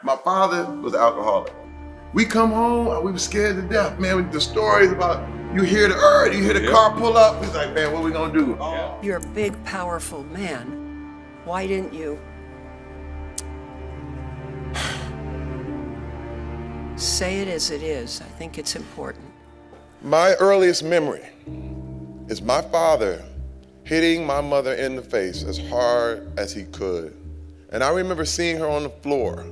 My father was an alcoholic. We come home, we were scared to death, man. The stories about you hear the car pull up. He's like, man, what we gonna do? Oh. You're a big, powerful man. Why didn't you say it as it is? I think it's important. My earliest memory is my father hitting my mother in the face as hard as he could. And I remember seeing her on the floor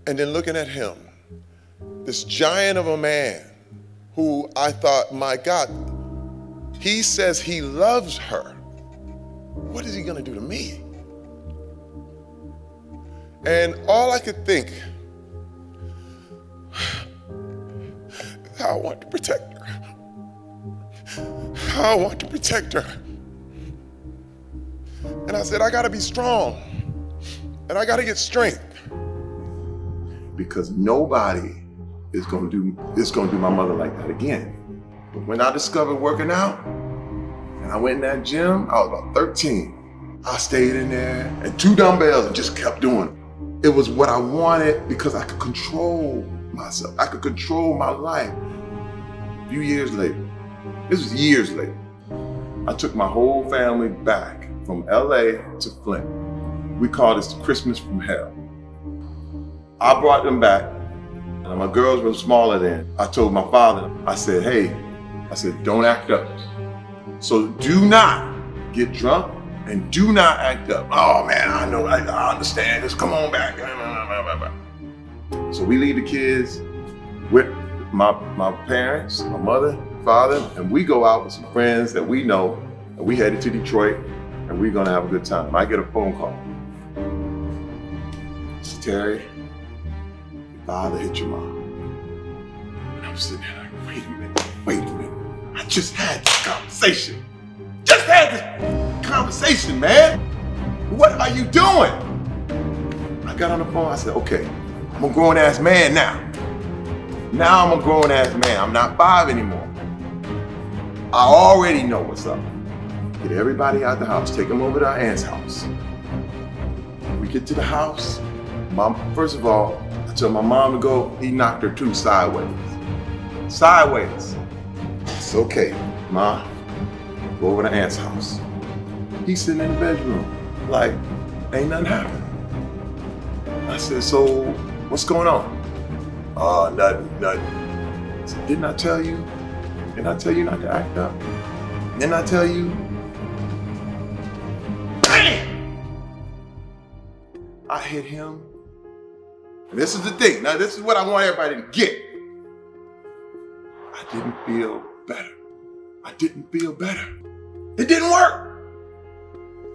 and then looking at him, this giant of a man who I thought, my God, he says he loves her. What is he gonna do to me? And all I could think, I want to protect her. I want to protect her. And I said, I gotta be strong. And I gotta get strength. Because nobody is gonna do my mother like that again. But when I discovered working out, and I went in that gym, I was about 13. I stayed in there and 2 dumbbells and just kept doing it. It was what I wanted because I could control myself. I could control my life. A few years later, this was years later, I took my whole family back from LA to Flint. We call this Christmas from hell. I brought them back, and my girls were smaller then. I told my father, I said, hey, don't act up. So do not get drunk and do not act up. Oh man, I know, I understand, just come on back. So we leave the kids with my parents, my mother, father, and we go out with some friends that we know, and we headed to Detroit, and we're gonna have a good time. I get a phone call. Mr. Terry, your father hit your mom. And I'm sitting there like, wait a minute. I just had this conversation. Man. What are you doing? I got on the phone, I said, okay, I'm a grown ass man now. Now I'm a grown ass man. I'm not 5 anymore. I already know what's up. Get everybody out the house, take them over to our aunt's house. We get to the house, first of all, I tell my mom to go, he knocked her too sideways. It's okay, Ma, go over to aunt's house. He's sitting in the bedroom, like, ain't nothing happened. I said, so what's going on? Nothing. I said, didn't I tell you? Didn't I tell you not to act up? Didn't I tell you? Bam! I hit him. And this is the thing. Now, this is what I want everybody to get. I didn't feel better. It didn't work.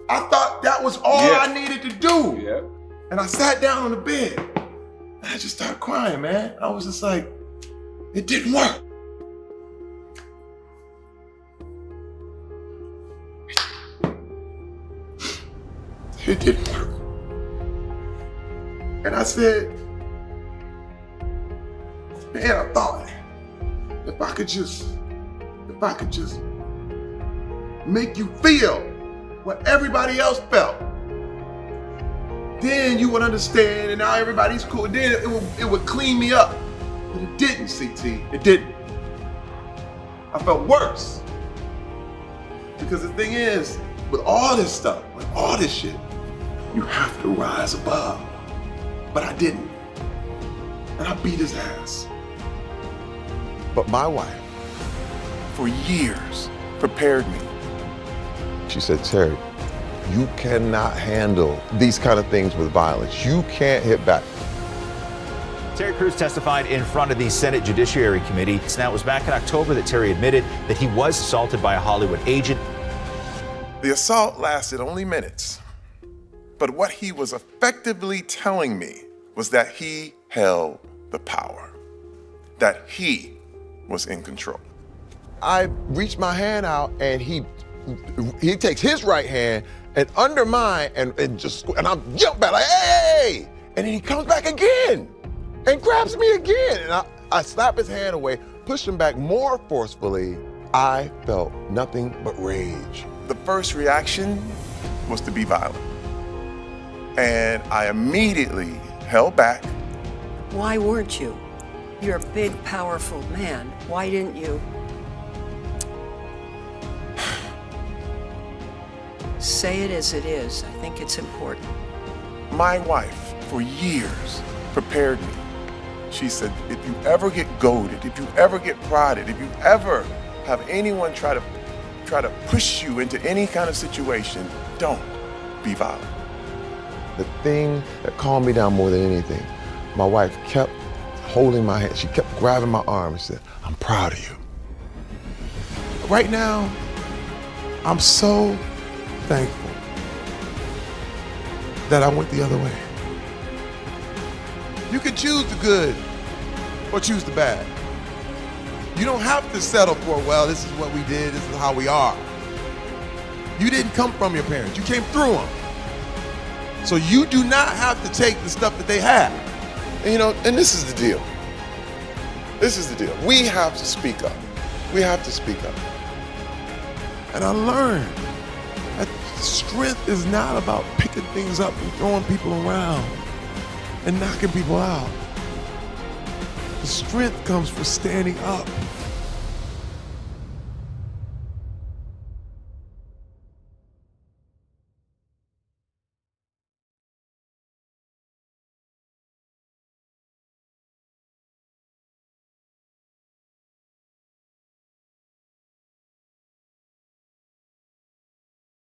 I thought that was all I needed to do. Yep. And I sat down on the bed. And I just started crying, man. I was just like, it didn't work. It didn't work. And I said, man, I thought if I could just make you feel what everybody else felt, then you would understand, and now everybody's cool. Then it would clean me up. But it didn't, CT. It didn't. I felt worse. Because the thing is, with all this stuff, with all this shit, you have to rise above. But I didn't. And I beat his ass. But my wife, for years, prepared me. She said, Terry, you cannot handle these kind of things with violence. You can't hit back. Terry Crews testified in front of the Senate Judiciary Committee. Now, it was back in October that Terry admitted that he was assaulted by a Hollywood agent. The assault lasted only minutes. But what he was effectively telling me was that he held the power, that he was in control. I reached my hand out and he takes his right hand and under mine and I'm jumping back like, hey! And then he comes back again and grabs me again. And I slap his hand away, push him back more forcefully. I felt nothing but rage. The first reaction was to be violent. And I immediately held back. Why weren't you? You're a big, powerful man. Why didn't you? Say it as it is. I think it's important. My wife, for years, prepared me. She said, if you ever get goaded, if you ever get prodded, if you ever have anyone try to push you into any kind of situation, don't be violent. The thing that calmed me down more than anything, my wife kept holding my hand. She kept grabbing my arm and said, I'm proud of you. Right now, I'm so thankful that I went the other way. You can choose the good or choose the bad. You don't have to settle for, well, this is what we did, this is how we are. You didn't come from your parents, you came through them. So you do not have to take the stuff that they have. And and this is the deal. This is the deal. We have to speak up. We have to speak up. And I learned that strength is not about picking things up and throwing people around and knocking people out. The strength comes from standing up